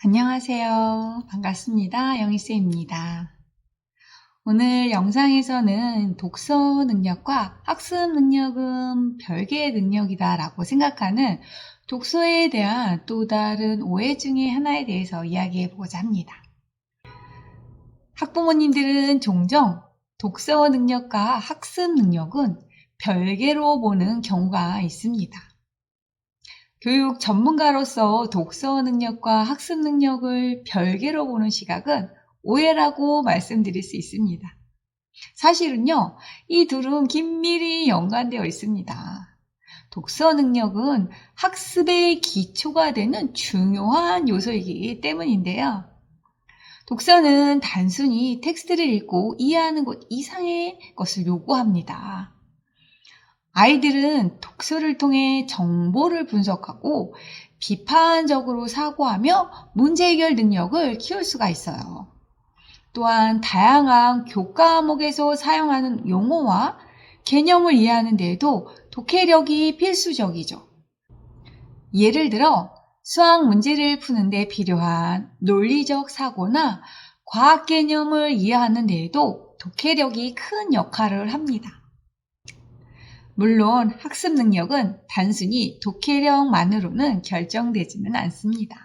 안녕하세요. 반갑습니다. 영희쌤입니다. 오늘 영상에서는 독서 능력과 학습 능력은 별개의 능력이다 라고 생각하는 독서에 대한 또 다른 오해 중에 하나에 대해서 이야기해 보고자 합니다. 학부모님들은 종종 독서 능력과 학습 능력은 별개로 보는 경우가 있습니다. 교육 전문가로서 독서 능력과 학습 능력을 별개로 보는 시각은 오해라고 말씀드릴 수 있습니다. 사실은요, 이 둘은 긴밀히 연관되어 있습니다. 독서 능력은 학습의 기초가 되는 중요한 요소이기 때문인데요. 독서는 단순히 텍스트를 읽고 이해하는 것 이상의 것을 요구합니다. 아이들은 독서를 통해 정보를 분석하고 비판적으로 사고하며 문제 해결 능력을 키울 수가 있어요. 또한 다양한 교과목에서 사용하는 용어와 개념을 이해하는 데에도 독해력이 필수적이죠. 예를 들어 수학 문제를 푸는 데 필요한 논리적 사고나 과학 개념을 이해하는 데에도 독해력이 큰 역할을 합니다. 물론 학습 능력은 단순히 독해력만으로는 결정되지는 않습니다.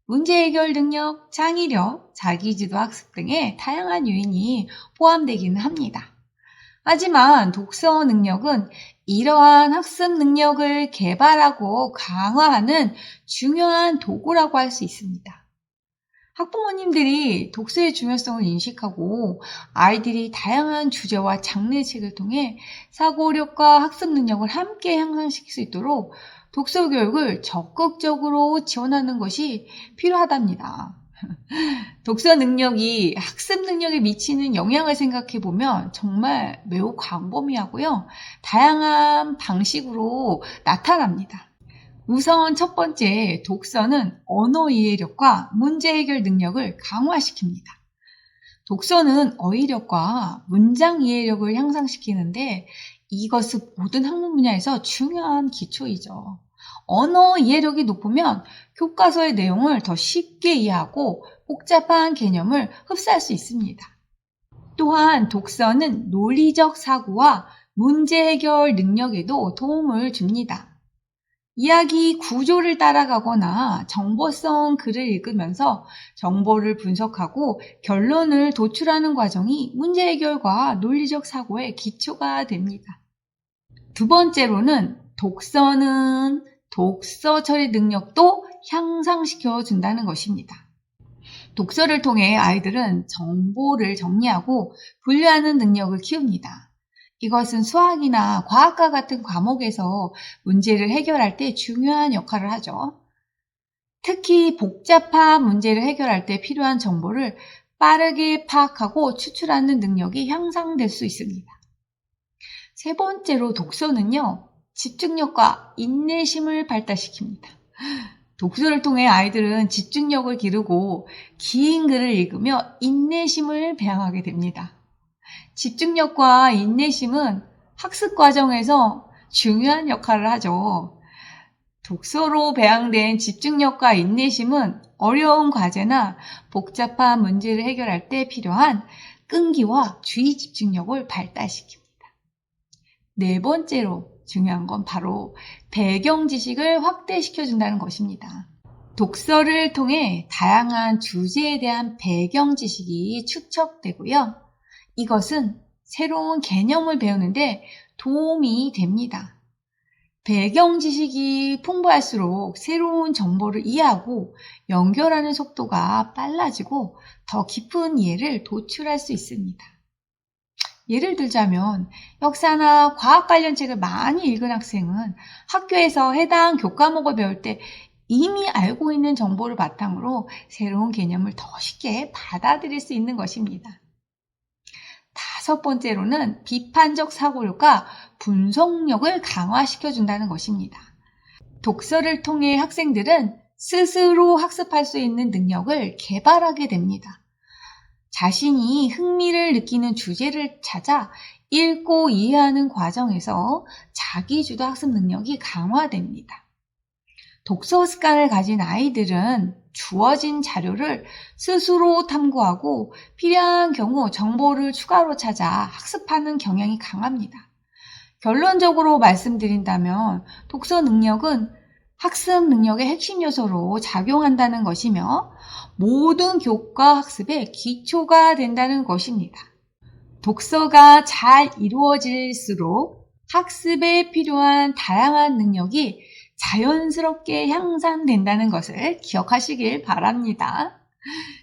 문제 해결 능력, 창의력, 자기주도 학습 등의 다양한 요인이 포함되기는 합니다. 하지만 독서 능력은 이러한 학습 능력을 개발하고 강화하는 중요한 도구라고 할 수 있습니다. 학부모님들이 독서의 중요성을 인식하고 아이들이 다양한 주제와 장르책을 통해 사고력과 학습 능력을 함께 향상시킬 수 있도록 독서 교육을 적극적으로 지원하는 것이 필요하답니다. 독서 능력이 학습 능력에 미치는 영향을 생각해 보면 정말 매우 광범위하고요. 다양한 방식으로 나타납니다. 우선 첫 번째, 독서는 언어 이해력과 문제 해결 능력을 강화시킵니다. 독서는 어휘력과 문장 이해력을 향상시키는데 이것은 모든 학문 분야에서 중요한 기초이죠. 언어 이해력이 높으면 교과서의 내용을 더 쉽게 이해하고 복잡한 개념을 흡수할 수 있습니다. 또한 독서는 논리적 사고와 문제 해결 능력에도 도움을 줍니다. 이야기 구조를 따라가거나 정보성 글을 읽으면서 정보를 분석하고 결론을 도출하는 과정이 문제 해결과 논리적 사고의 기초가 됩니다. 두 번째로는 독서는 독서 처리 능력도 향상시켜 준다는 것입니다. 독서를 통해 아이들은 정보를 정리하고 분류하는 능력을 키웁니다. 이것은 수학이나 과학과 같은 과목에서 문제를 해결할 때 중요한 역할을 하죠. 특히 복잡한 문제를 해결할 때 필요한 정보를 빠르게 파악하고 추출하는 능력이 향상될 수 있습니다. 세 번째로 독서는요, 집중력과 인내심을 발달시킵니다. 독서를 통해 아이들은 집중력을 기르고 긴 글을 읽으며 인내심을 배양하게 됩니다. 집중력과 인내심은 학습 과정에서 중요한 역할을 하죠. 독서로 배양된 집중력과 인내심은 어려운 과제나 복잡한 문제를 해결할 때 필요한 끈기와 주의 집중력을 발달시킵니다. 네 번째로 중요한 건 바로 배경 지식을 확대시켜 준다는 것입니다. 독서를 통해 다양한 주제에 대한 배경 지식이 축적되고요. 이것은 새로운 개념을 배우는데 도움이 됩니다. 배경 지식이 풍부할수록 새로운 정보를 이해하고 연결하는 속도가 빨라지고 더 깊은 이해를 도출할 수 있습니다. 예를 들자면 역사나 과학 관련 책을 많이 읽은 학생은 학교에서 해당 교과목을 배울 때 이미 알고 있는 정보를 바탕으로 새로운 개념을 더 쉽게 받아들일 수 있는 것입니다. 다섯 번째로는 비판적 사고력과 분석력을 강화시켜준다는 것입니다. 독서를 통해 학생들은 스스로 학습할 수 있는 능력을 개발하게 됩니다. 자신이 흥미를 느끼는 주제를 찾아 읽고 이해하는 과정에서 자기주도 학습 능력이 강화됩니다. 독서 습관을 가진 아이들은 주어진 자료를 스스로 탐구하고 필요한 경우 정보를 추가로 찾아 학습하는 경향이 강합니다. 결론적으로 말씀드린다면 독서 능력은 학습 능력의 핵심 요소로 작용한다는 것이며 모든 교과 학습의 기초가 된다는 것입니다. 독서가 잘 이루어질수록 학습에 필요한 다양한 능력이 자연스럽게 향상된다는 것을 기억하시길 바랍니다.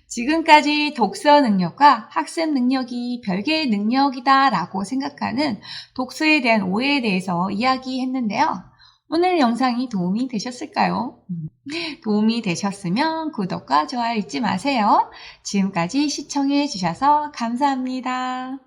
지금까지 독서 능력과 학습 능력이 별개의 능력이다 라고 생각하는 독서에 대한 오해에 대해서 이야기했는데요. 오늘 영상이 도움이 되셨을까요? 도움이 되셨으면 구독과 좋아요 잊지 마세요. 지금까지 시청해 주셔서 감사합니다.